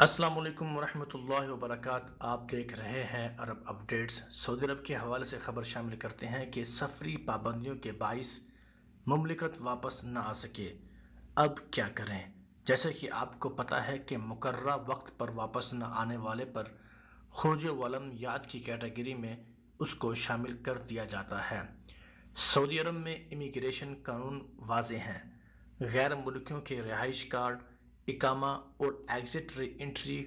السلام علیکم ورحمۃ اللہ وبرکاتہ۔ آپ دیکھ رہے ہیں عرب اپڈیٹس۔ سعودی عرب کے حوالے سے خبر شامل کرتے ہیں کہ سفری پابندیوں کے باعث مملکت واپس نہ آ سکے، اب کیا کریں؟ جیسے کہ آپ کو پتہ ہے کہ مقررہ وقت پر واپس نہ آنے والے پر خروج ولم یاد کی کیٹیگری میں اس کو شامل کر دیا جاتا ہے۔ سعودی عرب میں امیگریشن قانون واضح ہیں۔ غیر ملکیوں کے رہائش کارڈ، اقامہ اور ایگزٹ ری انٹری،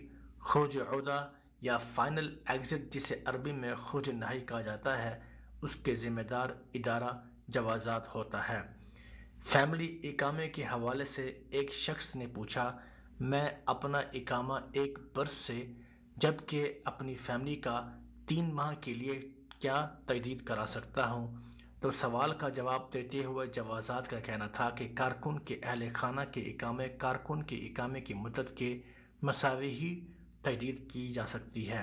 خروج عودہ یا فائنل ایگزٹ جسے عربی میں خروج نہائی کہا جاتا ہے، اس کے ذمہ دار ادارہ جوازات ہوتا ہے۔ فیملی اقامے کے حوالے سے ایک شخص نے پوچھا، میں اپنا اقامہ ایک برس سے جبکہ اپنی فیملی کا 3 ماہ کے لیے کیا تجدید کرا سکتا ہوں؟ تو سوال کا جواب دیتے ہوئے جوازات کا کہنا تھا کہ کارکن کے اہل خانہ کے اقامے کارکن کے اقامے کی مدت کے مساوی ہی تجدید کی جا سکتی ہے۔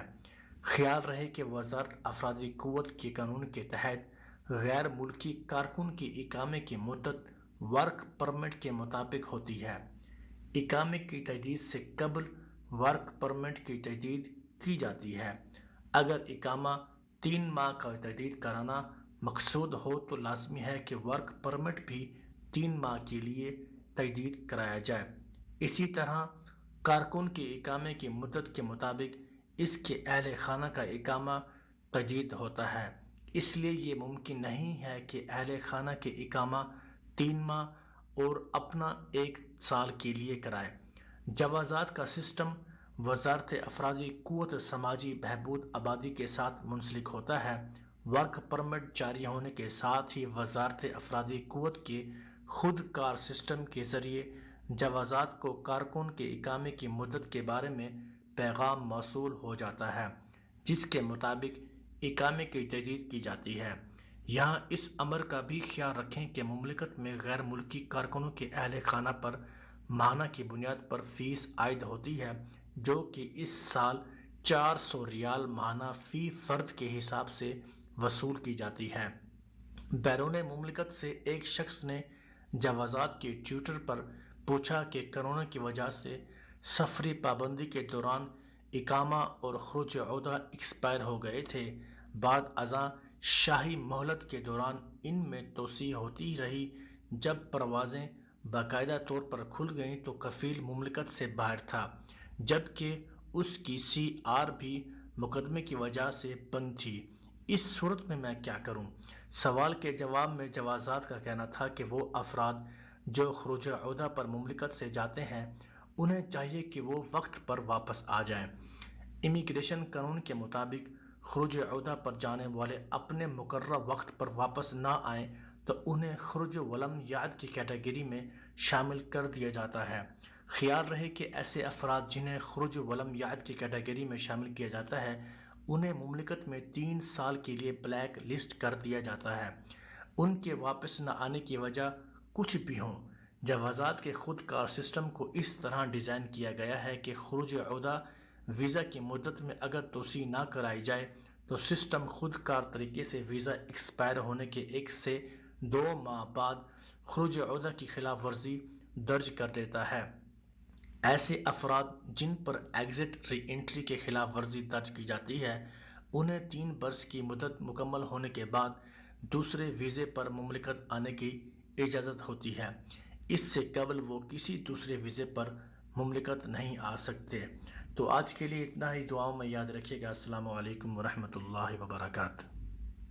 خیال رہے کہ وزارت افرادی قوت کے قانون کے تحت غیر ملکی کارکن کی اقامے کی مدت ورک پرمٹ کے مطابق ہوتی ہے۔ اقامے کی تجدید سے قبل ورک پرمٹ کی تجدید کی جاتی ہے۔ اگر اقامہ 3 ماہ کا تجدید کرانا مقصود ہو تو لازمی ہے کہ ورک پرمٹ بھی 3 ماہ کے لیے تجدید کرایا جائے۔ اسی طرح کارکن کے اقامے کی مدت کے مطابق اس کے اہل خانہ کا اقامہ تجدید ہوتا ہے۔ اس لیے یہ ممکن نہیں ہے کہ اہل خانہ کے اقامہ 3 ماہ اور اپنا 1 سال کے لیے کرائے۔ جوازات کا سسٹم وزارت افرادی قوت سماجی بہبود آبادی کے ساتھ منسلک ہوتا ہے۔ ورک پرمٹ جاری ہونے کے ساتھ ہی وزارت افرادی قوت کے خود کار سسٹم کے ذریعے جوازات کو کارکن کے اقامے کی مدت کے بارے میں پیغام موصول ہو جاتا ہے، جس کے مطابق اقامے کی تجدید کی جاتی ہے۔ یہاں اس امر کا بھی خیال رکھیں کہ مملکت میں غیر ملکی کارکنوں کے اہل خانہ پر ماہانہ کی بنیاد پر فیس عائد ہوتی ہے، جو کہ اس سال 400 ریال ماہانہ فی فرد کے حساب سے وصول کی جاتی ہے۔ بیرون مملکت سے ایک شخص نے جوازات کے ٹویٹر پر پوچھا کہ کرونا کی وجہ سے سفری پابندی کے دوران اقامہ اور خروج عودہ ایکسپائر ہو گئے تھے، بعد ازاں شاہی مہلت کے دوران ان میں توسیع ہوتی رہی۔ جب پروازیں باقاعدہ طور پر کھل گئیں تو کفیل مملکت سے باہر تھا، جبکہ اس کی سی آر بھی مقدمے کی وجہ سے بند تھی۔ اس صورت میں میں کیا کروں؟ سوال کے جواب میں جوازات کا کہنا تھا کہ وہ افراد جو خروج عودہ پر مملکت سے جاتے ہیں انہیں چاہیے کہ وہ وقت پر واپس آ جائیں۔ امیگریشن قانون کے مطابق خروج عودہ پر جانے والے اپنے مقررہ وقت پر واپس نہ آئیں تو انہیں خروج ولم یاد کی کیٹیگری میں شامل کر دیا جاتا ہے۔ خیال رہے کہ ایسے افراد جنہیں خروج ولم یاد کی کیٹیگری میں شامل کیا جاتا ہے انہیں مملکت میں 3 سال کے لیے بلیک لسٹ کر دیا جاتا ہے۔ ان کے واپس نہ آنے کی وجہ کچھ بھی ہوں، جوازات کے خود کار سسٹم کو اس طرح ڈیزائن کیا گیا ہے کہ خروج عودہ ویزا کی مدت میں اگر توسیع نہ کرائی جائے تو سسٹم خود کار طریقے سے ویزا ایکسپائر ہونے کے 1 سے 2 ماہ بعد خروج عودہ کی خلاف ورزی درج کر دیتا ہے۔ ایسے افراد جن پر ایگزٹ ری انٹری کے خلاف ورزی درج کی جاتی ہے انہیں 3 برس کی مدت مکمل ہونے کے بعد دوسرے ویزے پر مملکت آنے کی اجازت ہوتی ہے۔ اس سے قبل وہ کسی دوسرے ویزے پر مملکت نہیں آ سکتے۔ تو آج کے لیے اتنا ہی، دعاؤں میں یاد رکھیے گا۔ السلام علیکم ورحمۃ اللہ وبرکاتہ۔